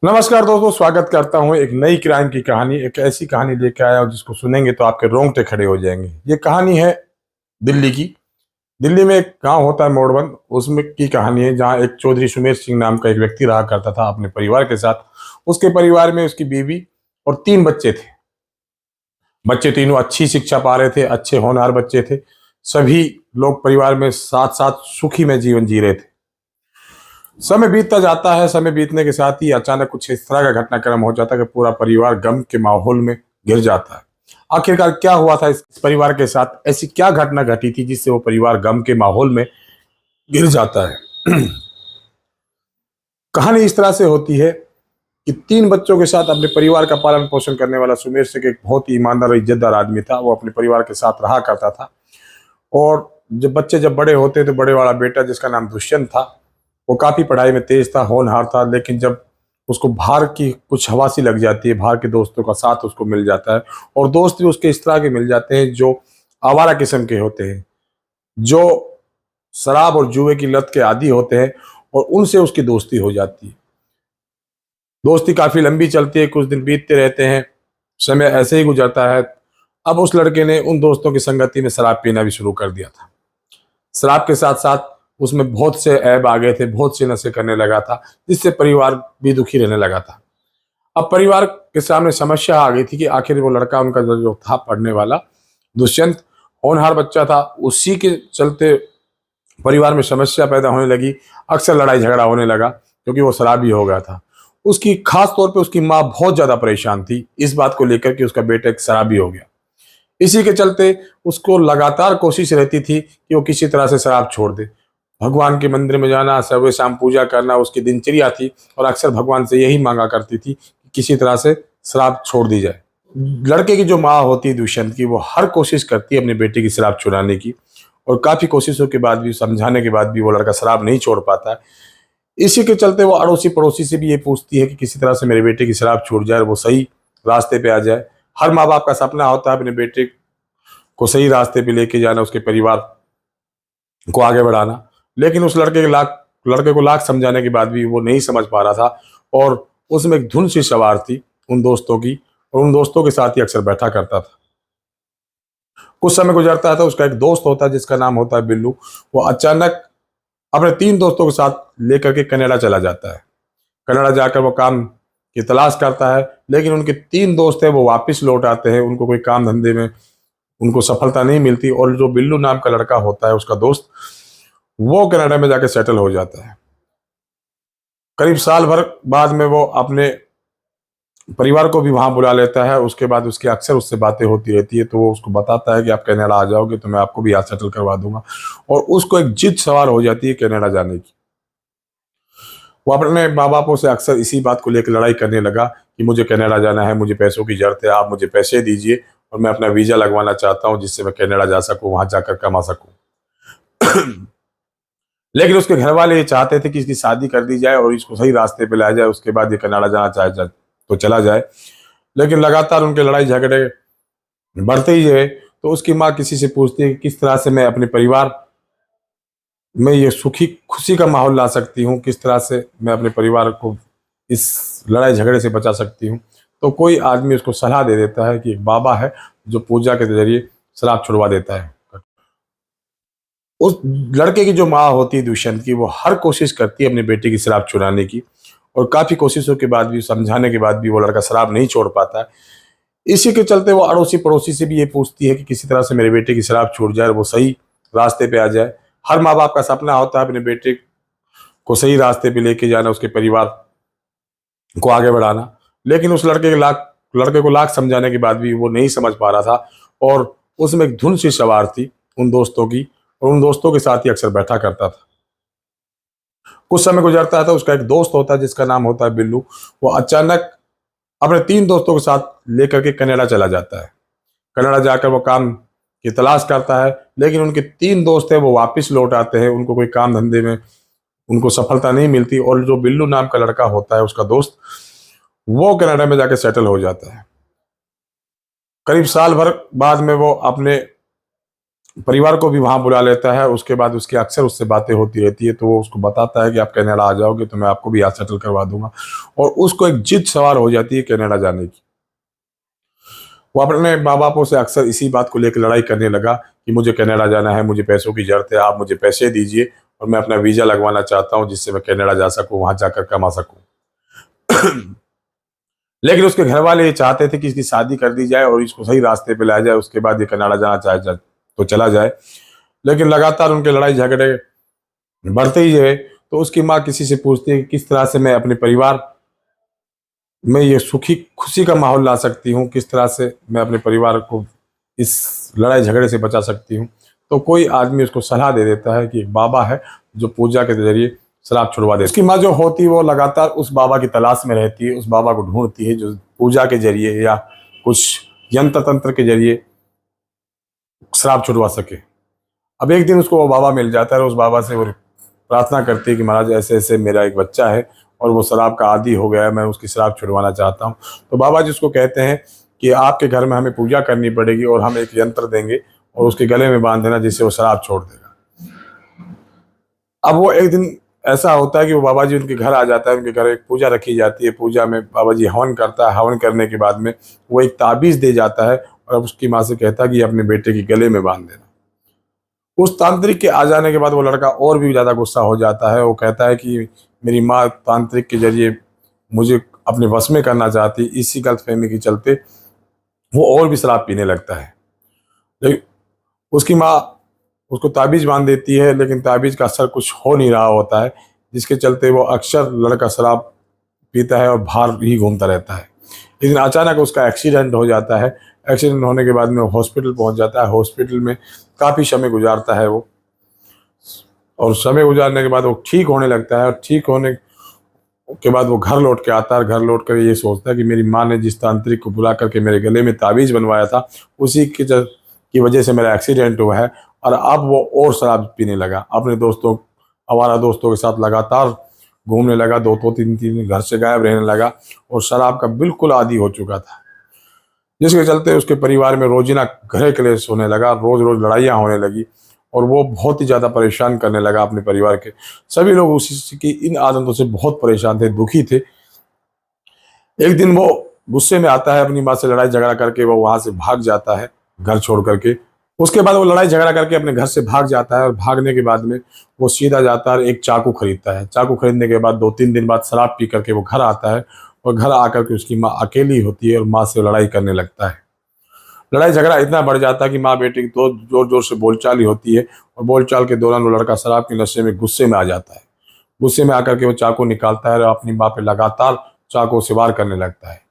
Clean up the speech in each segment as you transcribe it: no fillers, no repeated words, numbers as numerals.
नमस्कार दोस्तों, स्वागत करता हूं एक नई क्राइम की कहानी। एक ऐसी कहानी लेकर आया हूं जिसको सुनेंगे तो आपके रोंगटे खड़े हो जाएंगे। ये कहानी है दिल्ली की। दिल्ली में एक गांव होता है मोड़बंद, उसमें की कहानी है जहां एक चौधरी सुमेर सिंह नाम का एक व्यक्ति रहा करता था अपने परिवार के साथ। उसके परिवार में उसकी बीवी और 3 बच्चे थे। बच्चे तीनों अच्छी शिक्षा पा रहे थे, अच्छे होनहार बच्चे थे। सभी लोग परिवार में साथ साथ सुखी में जीवन जी रहे थे। समय बीतता जाता है। समय बीतने के साथ ही अचानक कुछ इस तरह का घटनाक्रम हो जाता है कि पूरा परिवार गम के माहौल में घिर जाता है। आखिरकार क्या हुआ था इस परिवार के साथ? ऐसी क्या घटना घटी थी जिससे वो परिवार गम के माहौल में गिर जाता है? कहानी इस तरह से होती है कि 3 बच्चों के साथ अपने परिवार का पालन पोषण करने वाला सुमेर सिंह एक बहुत ही ईमानदार और इज्जतदार आदमी था। वो अपने परिवार के साथ रहा करता था। और जब बड़े होते तो बड़े वाला बेटा जिसका नाम दुष्यंत था, वो काफी पढ़ाई में तेज था, होनहार था। लेकिन जब उसको बाहर की कुछ हवासी लग जाती है, बाहर के दोस्तों का साथ उसको मिल जाता है, और दोस्त भी उसके इस तरह के मिल जाते हैं जो आवारा किस्म के होते हैं, जो शराब और जुए की लत के आदी होते हैं, और उनसे उसकी दोस्ती हो जाती है। दोस्ती काफी लंबी चलती है, कुछ दिन बीतते रहते हैं, समय ऐसे ही गुजरता है। अब उस लड़के ने उन दोस्तों की संगति में शराब पीना भी शुरू कर दिया था। शराब के साथ साथ उसमें बहुत से ऐब आ गए थे, बहुत से नशे करने लगा था, जिससे परिवार भी दुखी रहने लगा था। अब परिवार के सामने समस्या आ गई थी कि आखिर वो लड़का उनका जो था पढ़ने वाला दुष्यंत, होनहार बच्चा था, उसी के चलते परिवार में समस्या पैदा होने लगी। अक्सर लड़ाई झगड़ा होने लगा क्योंकि वो शराबी हो गया था। उसकी खास तौर पे उसकी माँ बहुत ज्यादा परेशान थी इस बात को लेकर कि उसका बेटा एक शराबी हो गया। इसी के चलते उसको लगातार कोशिश रहती थी कि वो किसी तरह से शराब छोड़ दे। भगवान के मंदिर में जाना, सुबह शाम पूजा करना उसकी दिनचर्या थी, और अक्सर भगवान से यही मांगा करती थी कि किसी तरह से शराब छोड़ दी जाए। लड़के की जो माँ होती है दुष्यंत की, वो हर कोशिश करती है अपने बेटे की शराब छुड़ाने की, और काफी कोशिशों के बाद भी, समझाने के बाद भी वो लड़का शराब नहीं छोड़ पाता है। इसी के चलते वो अड़ोसी पड़ोसी से भी ये पूछती है कि किसी तरह से मेरे बेटे की शराब छूट जाए, वो सही रास्ते पे आ जाए। हर माँ बाप का सपना होता है अपने बेटे को सही रास्ते पे लेके जाना, उसके परिवार को आगे बढ़ाना। लेकिन उस लड़के को लाख समझाने के बाद भी वो नहीं समझ पा रहा था, और उसमें एक धुन सी सवार थी उन दोस्तों की, और उन दोस्तों के साथ ही अक्सर बैठा करता था। कुछ समय गुजरता था, उसका एक दोस्त होता है जिसका नाम होता है बिल्लू। वो अचानक अपने 3 दोस्तों के साथ लेकर के कनाडा चला जाता है। कनाडा जाकर वो काम की तलाश करता है, लेकिन उनके 3 दोस्त हैं वो वापस लौट आते हैं। उनको कोई काम धंधे में उनको सफलता नहीं मिलती, और जो बिल्लू नाम का लड़का होता है उसका दोस्त, वो कनाडा में जाके सेटल हो जाता है। करीब साल भर बाद में वो अपने परिवार को भी वहां बुला लेता है। उसके बाद उसकी अक्सर उससे बातें होती रहती है, तो वो उसको बताता है कि आप कनाडा आ जाओगे तो मैं आपको भी यहाँ सेटल करवा दूंगा। और उसको एक जिद सवार हो जाती है कनाडा जाने की। वो अपने माँ बापों से अक्सर इसी बात को लेकर लड़ाई करने लगा कि मुझे कनाडा जाना है, मुझे पैसों की जरूरत है, आप मुझे पैसे दीजिए और मैं अपना वीजा लगवाना चाहता हूँ जिससे मैं कनाडा जा सकूँ, वहां जाकर कमा सकूँ। लेकिन उसके घर वाले ये चाहते थे कि इसकी शादी कर दी जाए और इसको सही रास्ते पे लाया जाए, उसके बाद ये कनाडा जाना चाहे तो चला जाए। लेकिन लगातार उनके लड़ाई झगड़े बढ़ते ही है। तो उसकी माँ किसी से पूछती है कि किस तरह से मैं अपने परिवार में ये सुखी खुशी का माहौल ला सकती हूँ, किस तरह से मैं अपने परिवार को इस लड़ाई झगड़े से बचा सकती हूँ। तो कोई आदमी उसको सलाह दे देता है कि एक बाबा है जो पूजा के जरिए शराब छुड़वा देता है। उस लड़के की जो माँ होती है दुष्यंत की, वो हर कोशिश करती है अपने बेटे की शराब छुड़ाने की, और काफी कोशिशों के बाद भी, समझाने के बाद भी वो लड़का शराब नहीं छोड़ पाता है। इसी के चलते वो अड़ोसी पड़ोसी से भी ये पूछती है कि किसी तरह से मेरे बेटे की शराब छूट जाए, वो सही रास्ते पे आ जाए। हर माँ बाप का सपना होता है अपने बेटे को सही रास्ते पे लेके जाना, उसके परिवार को आगे बढ़ाना। लेकिन उस लड़के को लाख समझाने के बाद भी वो नहीं समझ पा रहा था, और उसमें एक धुन सी सवार थी उन दोस्तों की, और उन दोस्तों के साथ ही अक्सर बैठा करता था। कुछ समय गुजरता था, उसका एक दोस्त होता है जिसका नाम होता है बिल्लू। वो अचानक अपने 3 दोस्तों के साथ लेकर के कनाडा चला जाता है। कनाडा जाकर वो काम की तलाश करता है, लेकिन उनके 3 दोस्त हैं वो वापस लौट आते हैं। उनको कोई काम धंधे में उनको सफलता नहीं मिलती, और जो बिल्लू नाम का लड़का होता है उसका दोस्त, वो कनाडा में जाके सेटल हो जाता है। करीब साल भर बाद में वो अपने परिवार को भी वहाँ बुला लेता है। उसके बाद उसकी अक्सर उससे बातें होती रहती है, तो वो उसको बताता है कि आप कनाडा आ जाओगे तो मैं आपको भी यहाँ सेटल करवा दूंगा। और उसको एक जिद सवार हो जाती है कनाडा जाने की। वो अपने माँ बापों से अक्सर इसी बात को लेकर लड़ाई करने लगा कि मुझे कनाडा जाना है, मुझे पैसों की जरूरत है, आप मुझे पैसे दीजिए और मैं अपना वीज़ा लगवाना चाहता हूँ जिससे मैं कनाडा जा सकूँ, वहाँ जाकर कमा सकूँ। लेकिन उसके घर वाले ये चाहते थे कि इसकी शादी कर दी जाए और इसको सही रास्ते पे लाया जाए, उसके बाद ये कनाडा जाना चाहे तो चला जाए। लेकिन लगातार उनके लड़ाई झगड़े बढ़ते ही है। तो उसकी माँ किसी से पूछती है कि किस तरह से मैं अपने परिवार में ये सुखी खुशी का माहौल ला सकती हूँ, किस तरह से मैं अपने परिवार को इस लड़ाई झगड़े से बचा सकती हूँ। तो कोई आदमी उसको सलाह दे देता है कि एक बाबा है जो पूजा के जरिए शराब छुड़वा देता है। उसकी माँ जो होती है वो लगातार उस बाबा की तलाश में रहती है, उस बाबा को ढूंढती है जो पूजा के जरिए या कुछ यंत्र तंत्र के जरिए शराब छुड़वा सके। अब एक दिन उसको वो बाबा मिल जाता है और उस बाबा से वो प्रार्थना करती है कि महाराज ऐसे ऐसे मेरा एक बच्चा है और वो शराब का आदी हो गया है, मैं उसकी शराब छुड़वाना चाहता हूँ। तो बाबा जी उसको कहते हैं कि आपके घर में हमें पूजा करनी पड़ेगी और हम एक यंत्र देंगे और उसके गले में बांध देना जिससे वो शराब छोड़ देगा। अब वो एक दिन ऐसा होता है कि वो बाबा जी उनके घर आ जाता है, उनके घर एक पूजा रखी जाती है, पूजा में बाबा जी हवन करता है, हवन करने के बाद में वो एक ताबीज़ दे जाता है और अब उसकी माँ से कहता है कि अपने बेटे के गले में बांध देना। उस तांत्रिक के आ जाने के बाद वो लड़का और भी ज़्यादा गुस्सा हो जाता है। वो कहता है कि मेरी माँ तांत्रिक के जरिए मुझे अपने वश में करना चाहती, इसी गलतफहमी के चलते वो और भी शराब पीने लगता है। लेकिन उसकी माँ उसको ताबीज़ बांध देती है, लेकिन ताबीज़ का असर कुछ हो नहीं रहा होता है, जिसके चलते वो अक्सर लड़का शराब पीता है और बाहर ही घूमता रहता है। लेकिन अचानक उसका एक्सीडेंट हो जाता है। एक्सीडेंट होने के बाद में वो हॉस्पिटल पहुंच जाता है। हॉस्पिटल में काफ़ी समय गुजारता है वो, और समय गुजारने के बाद वो ठीक होने लगता है और ठीक होने के बाद वो घर लौट के आता है। घर लौट कर ये सोचता है कि मेरी माँ ने जिस तांत्रिक को बुला करके मेरे गले में ताबीज़ बनवाया था उसी की वजह से मेरा एक्सीडेंट हुआ है। और अब वो और शराब पीने लगा, अपने दोस्तों आवारा दोस्तों के साथ लगातार घूमने लगा, दो दो तीन तीन घर से गायब रहने लगा और शराब का बिल्कुल आदी हो चुका था, जिसके चलते उसके परिवार में रोजीना घरे क्लेश होने लगा, रोज रोज लड़ाइयाँ होने लगी और वो बहुत ही ज़्यादा परेशान करने लगा अपने परिवार के सभी लोग। उसी की इन आदतों से बहुत परेशान थे, दुखी थे। एक दिन वो गुस्से में आता है, अपनी माँ से लड़ाई झगड़ा करके वो वहाँ से भाग जाता है घर छोड़ करके। उसके बाद वो लड़ाई झगड़ा करके अपने घर से भाग जाता है और भागने के बाद में वो सीधा जाता है एक चाकू खरीदता है। चाकू खरीदने के बाद 2-3 दिन बाद शराब पी करके वो घर आता है और घर आकर के उसकी माँ अकेली होती है और माँ से लड़ाई करने लगता है। लड़ाई झगड़ा इतना बढ़ जाता है कि माँ बेटे की तो जोर जोर से बोलचाल ही होती है और बोलचाल के दौरान वो लड़का शराब के नशे में गुस्से में आ जाता है। गुस्से में आकर के वो चाकू निकालता है और अपनी माँ पे लगातार चाकू से वार करने लगता है।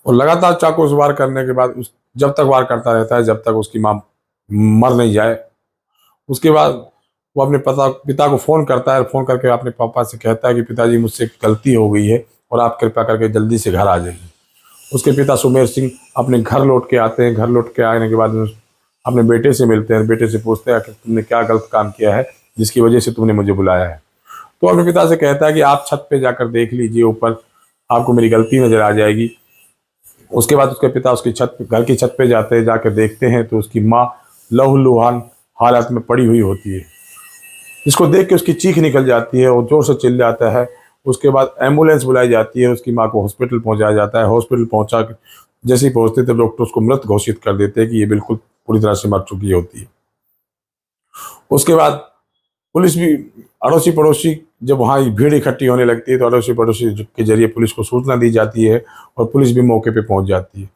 और लगातार चाकू से वार करने के बाद उस जब तक वार करता रहता है जब तक उसकी माँ मर नहीं जाए। उसके बाद वो अपने पिता को फ़ोन करता है, फ़ोन करके अपने पापा से कहता है कि पिताजी मुझसे गलती हो गई है और आप कृपया करके जल्दी से घर आ जाइए। उसके पिता सुमेर सिंह अपने घर लौट के आते हैं। घर लौट के आने के बाद अपने बेटे से मिलते हैं। बेटे से पूछते हैं कि तुमने क्या गलत काम किया है जिसकी वजह से तुमने मुझे बुलाया है। तो अपने पिता से कहता है कि आप छत पे जाकर देख लीजिए, ऊपर आपको मेरी गलती नज़र आ जाएगी। उसके बाद उसके पिता उसकी घर की छत पे जाते हैं, जाकर देखते हैं तो उसकी माँ लहूलुहान हालत में पड़ी हुई होती है। इसको देख के उसकी चीख निकल जाती है और जोर से चिल्लाता है। उसके बाद एम्बुलेंस बुलाई जाती है, उसकी माँ को हॉस्पिटल पहुंचाया जाता है। हॉस्पिटल पहुंचा जैसे ही पहुंचते थे डॉक्टर उसको मृत घोषित कर देते हैं कि ये बिल्कुल पूरी तरह से मर चुकी होती है। उसके बाद पुलिस भी अड़ोसी पड़ोसी जब वहाँ भीड़ इकट्ठी होने लगती है तो अड़ोसी पड़ोसी के जरिए पुलिस को सूचना दी जाती है और पुलिस भी मौके पे पहुंच जाती है।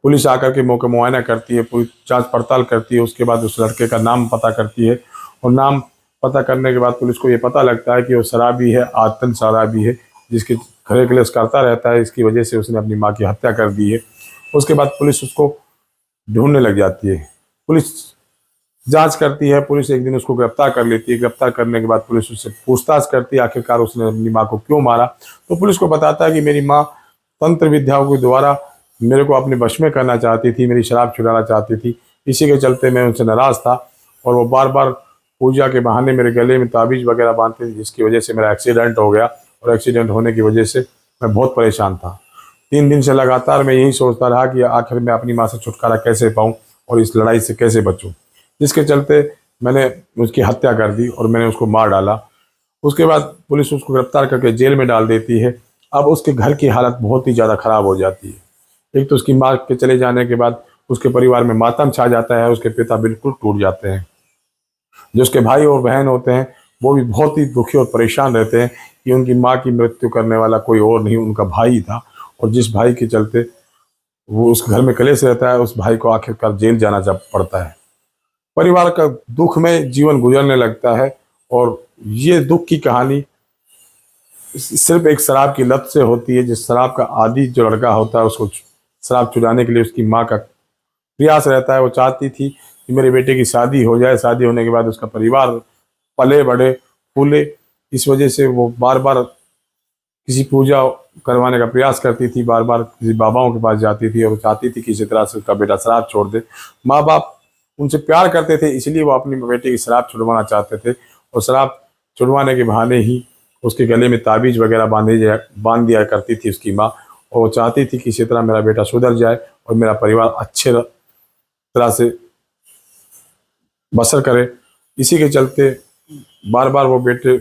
पुलिस आकर के मौके मुआयना करती है, पूरी जांच पड़ताल करती है। उसके बाद उस लड़के का नाम पता करती है और नाम पता करने के बाद पुलिस को ये पता लगता है कि वो शराबी है, आतन शराबी है, जिसके घरे क्लेश करता रहता है। इसकी वजह से उसने अपनी माँ की हत्या कर दी है। उसके बाद पुलिस उसको ढूंढने लग जाती है। पुलिस जांच करती है, पुलिस एक दिन उसको गिरफ्तार कर लेती है। गिरफ्तार करने के बाद पुलिस उससे पूछताछ करती है आखिरकार उसने अपनी माँ को क्यों मारा। तो पुलिस को बताता है कि मेरी माँ तंत्र विद्याओं के द्वारा मेरे को अपने वश में करना चाहती थी, मेरी शराब छुड़ाना चाहती थी। इसी के चलते मैं उनसे नाराज़ था और वो बार बार पूजा के बहाने मेरे गले में ताबीज़ वगैरह बांधते थे, जिसकी वजह से मेरा एक्सीडेंट हो गया और एक्सीडेंट होने की वजह से मैं बहुत परेशान था। 3 दिन से लगातार मैं यही सोचता रहा कि आखिर मैं अपनी माँ से छुटकारा कैसे पाऊँ और इस लड़ाई से कैसे बचूँ। जिसके चलते मैंने उसकी हत्या कर दी और मैंने उसको मार डाला। उसके बाद पुलिस उसको गिरफ्तार करके जेल में डाल देती है। अब उसके घर की हालत बहुत ही ज़्यादा ख़राब हो जाती है। एक तो उसकी माँ के चले जाने के बाद उसके परिवार में मातम छा जाता है, उसके पिता बिल्कुल टूट जाते हैं। जो उसके भाई और बहन होते हैं वो भी बहुत ही दुखी और परेशान रहते हैं कि उनकी माँ की मृत्यु करने वाला कोई और नहीं, उनका भाई ही था। और जिस भाई के चलते वो उस घर में कलेश रहता है, उस भाई को आखिरकार जेल जाना जब पड़ता है। परिवार का दुख में जीवन गुजरने लगता है। और ये दुख की कहानी सिर्फ एक शराब की लत से होती है। जिस शराब का आदी जो लड़का होता है उसको शराब चुराने के लिए उसकी माँ का प्रयास रहता है। वो चाहती थी कि मेरे बेटे की शादी हो जाए, शादी होने के बाद उसका परिवार पले बढ़े फूले। इस वजह से वो बार बार किसी पूजा करवाने का प्रयास करती थी, बार बार किसी बाबाओं के पास जाती थी और चाहती थी कि इसी तरह से उसका बेटा शराब छोड़ दे। माँ बाप उनसे प्यार करते थे, इसलिए वो अपनी बेटे की शराब छुड़वाना चाहते थे। और शराब छुड़वाने के बहाने ही उसके गले में ताबीज़ वगैरह बांध दिया करती थी उसकी माँ। और वो चाहती थी कि इसी तरह मेरा बेटा सुधर जाए और मेरा परिवार अच्छे तरह से बसर करे। इसी के चलते बार बार वो बेटे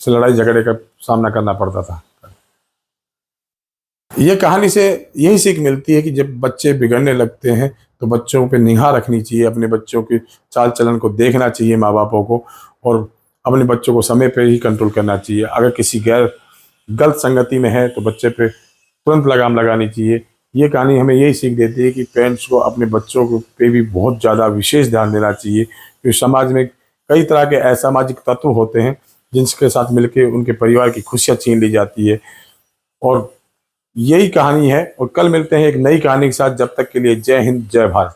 से लड़ाई झगड़े का सामना करना पड़ता था। ये कहानी से यही सीख मिलती है कि जब बच्चे बिगड़ने लगते हैं तो बच्चों पे निगाह रखनी चाहिए, अपने बच्चों के चाल चलन को देखना चाहिए माँ बापों को, और अपने बच्चों को समय पे ही कंट्रोल करना चाहिए। अगर किसी गलत संगति में है तो बच्चे पे तुरंत लगाम लगानी चाहिए। ये कहानी हमें यही सीख देती है कि पेरेंट्स को अपने बच्चों को पे भी बहुत ज़्यादा विशेष ध्यान देना चाहिए, क्योंकि समाज में कई तरह के असामाजिक तत्व होते हैं जिनके साथ मिलकर उनके परिवार की खुशियाँ छीन ली जाती है। और यही कहानी है। और कल मिलते हैं एक नई कहानी के साथ। जब तक के लिए जय हिंद, जय भारत।